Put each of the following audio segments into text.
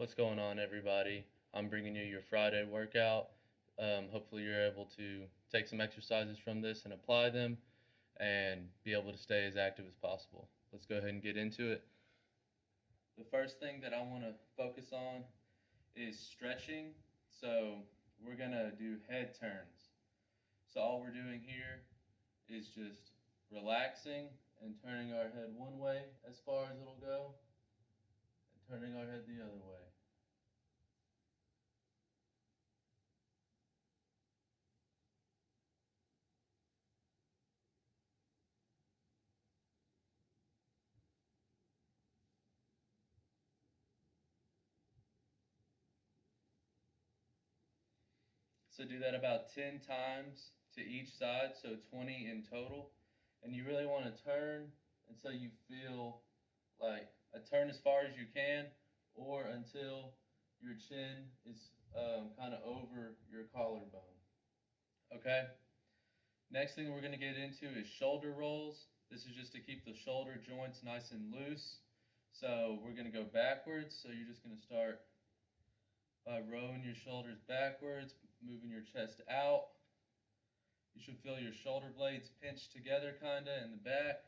What's going on, everybody? I'm bringing you your Friday workout. Hopefully, you're able to take some exercises from this and apply them and be able to stay as active as possible. Let's go ahead and get into it. The first thing that I want to focus on is stretching. So, we're going to do head turns. So, all we're doing here is just relaxing and turning our head one way as far as it'll go, and turning our head the other way. So do that about 10 times to each side, so 20 in total. And you really want to turn until you feel like turn as far as you can, or until your chin is kind of over your collarbone. Okay? Next thing we're going to get into is shoulder rolls. This is just to keep the shoulder joints nice and loose. So we're going to go backwards. So you're just going to start by rowing your shoulders backwards, moving your chest out. You should feel your shoulder blades pinched together kind of in the back.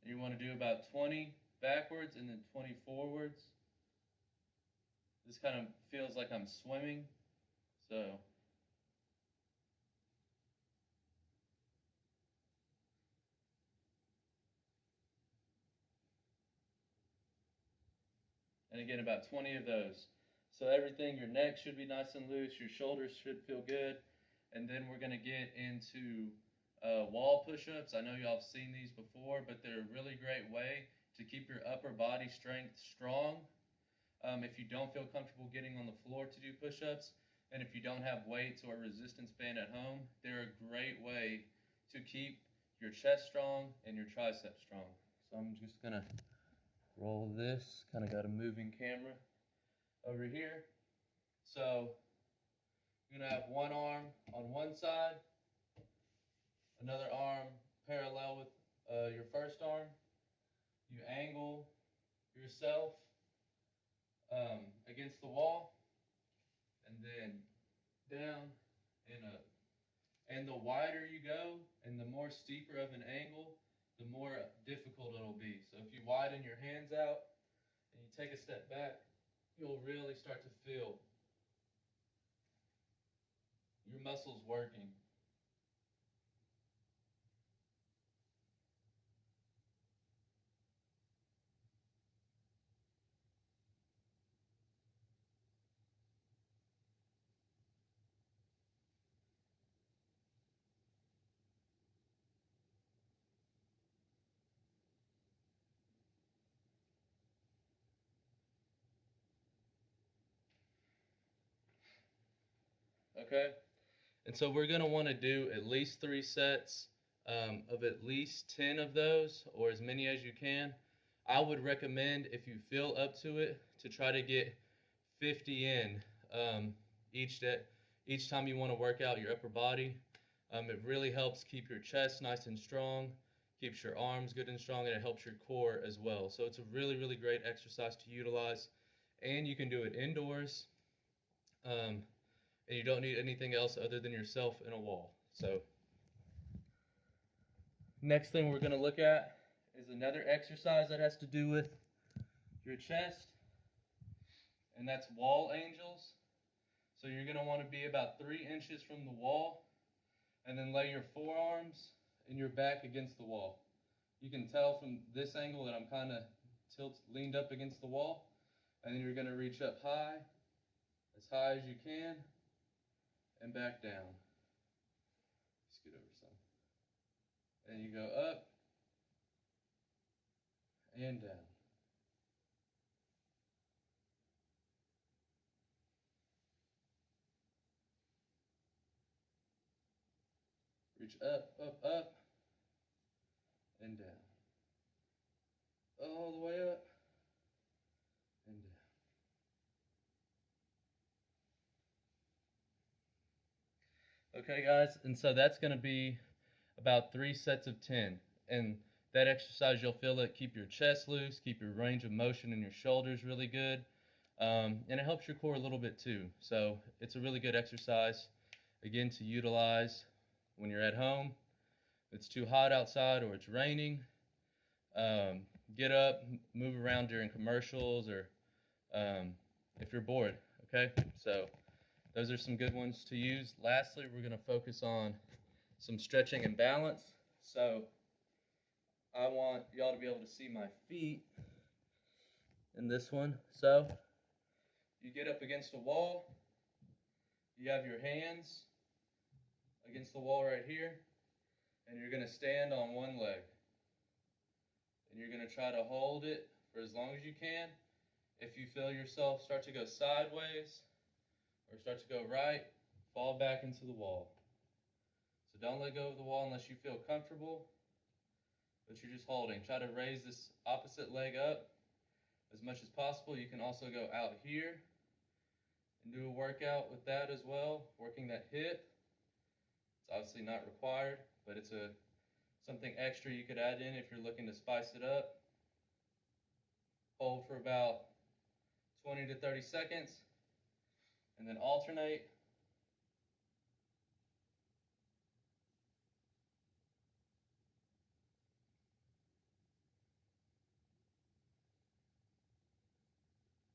You want to do about 20 backwards and then 20 forwards. This kind of feels like I'm swimming. So and again, about 20 of those. So everything, your neck should be nice and loose, your shoulders should feel good. And then we're going to get into wall push-ups. I know y'all have seen these before, but they're a really great way to keep your upper body strength strong. If you don't feel comfortable getting on the floor to do push-ups, and if you don't have weights or a resistance band at home, they're a great way to keep your chest strong and your triceps strong. So I'm just going to roll this, kind of got a moving camera over here. So you're going to have one arm on one side, another arm parallel with your first arm. You angle yourself against the wall, and then down and up. And the wider you go and the more steeper of an angle, the more difficult it'll be. So if you widen your hands out and you take a step back, you'll really start to feel your muscles working. Okay? And so we're going to want to do at least 3 sets of at least 10 of those, or as many as you can. I would recommend, if you feel up to it, to try to get 50 in each day, each time you want to work out your upper body. It really helps keep your chest nice and strong, keeps your arms good and strong, and it helps your core as well. So it's a really, really great exercise to utilize. And you can do it indoors. And you don't need anything else other than yourself and a wall. So next thing we're going to look at is another exercise that has to do with your chest, and that's wall angels. So you're going to want to be about 3 inches from the wall, and then lay your forearms and your back against the wall. You can tell from this angle that I'm kind of leaned up against the wall, and then you're going to reach up high as you can, and back down. Scoot over some. And you go up and down. Reach up, up, up, and down. All the way up and down. Okay, guys, and so that's going to be about 3 sets of 10. And that exercise, you'll feel it keep your chest loose, keep your range of motion in your shoulders really good, and it helps your core a little bit too. So it's a really good exercise, again, to utilize when you're at home, if it's too hot outside or it's raining. Um, get up, move around during commercials, or if you're bored. Okay, so those are some good ones to use. Lastly, we're going to focus on some stretching and balance. So I want y'all to be able to see my feet in this one. So you get up against a wall, you have your hands against the wall right here, and you're going to stand on one leg. And you're going to try to hold it for as long as you can. If you feel yourself start to go sideways or start to go right, fall back into the wall. So don't let go of the wall unless you feel comfortable, but you're just holding. Try to raise this opposite leg up as much as possible. You can also go out here and do a workout with that as well, working that hip. It's obviously not required, but it's something extra you could add in if you're looking to spice it up. Hold for about 20 to 30 seconds, and then alternate.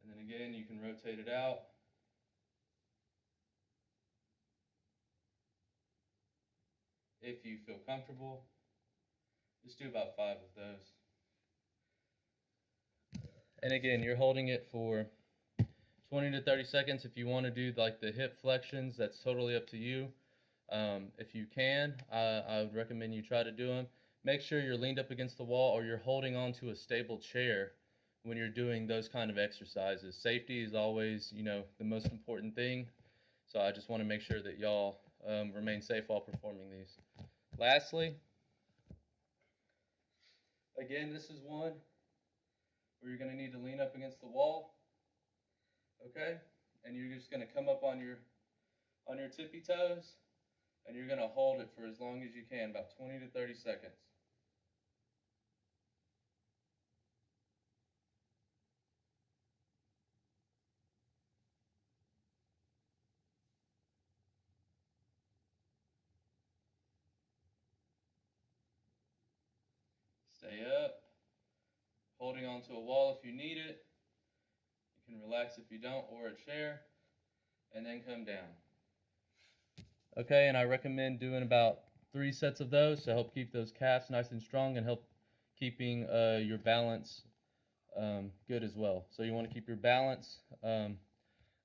And then again, you can rotate it out. If you feel comfortable, just do about 5 of those. And again, you're holding it for 20 to 30 seconds. If you want to do like the hip flexions, that's totally up to you. If you can, I would recommend you try to do them. Make sure you're leaned up against the wall or you're holding onto a stable chair when you're doing those kind of exercises. Safety is always, the most important thing. So I just want to make sure that y'all remain safe while performing these. Lastly, again, this is one where you're going to need to lean up against the wall, okay? And you're just going to come up on your tippy toes, and you're going to hold it for as long as you can, about 20 to 30 seconds. Stay up, holding onto a wall if you need it. You can relax if you don't, or a chair, and then come down. Okay, and I recommend doing about 3 sets of those to help keep those calves nice and strong and help keeping your balance good as well. So you want to keep your balance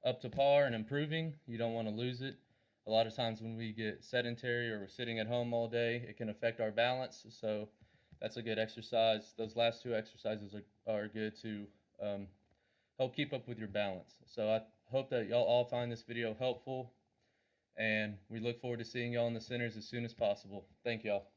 up to par and improving. You don't want to lose it. A lot of times when we get sedentary or we're sitting at home all day, it can affect our balance. So that's a good exercise. Those last 2 exercises are good to help keep up with your balance. So I hope that y'all all find this video helpful, and we look forward to seeing y'all in the centers as soon as possible. Thank y'all.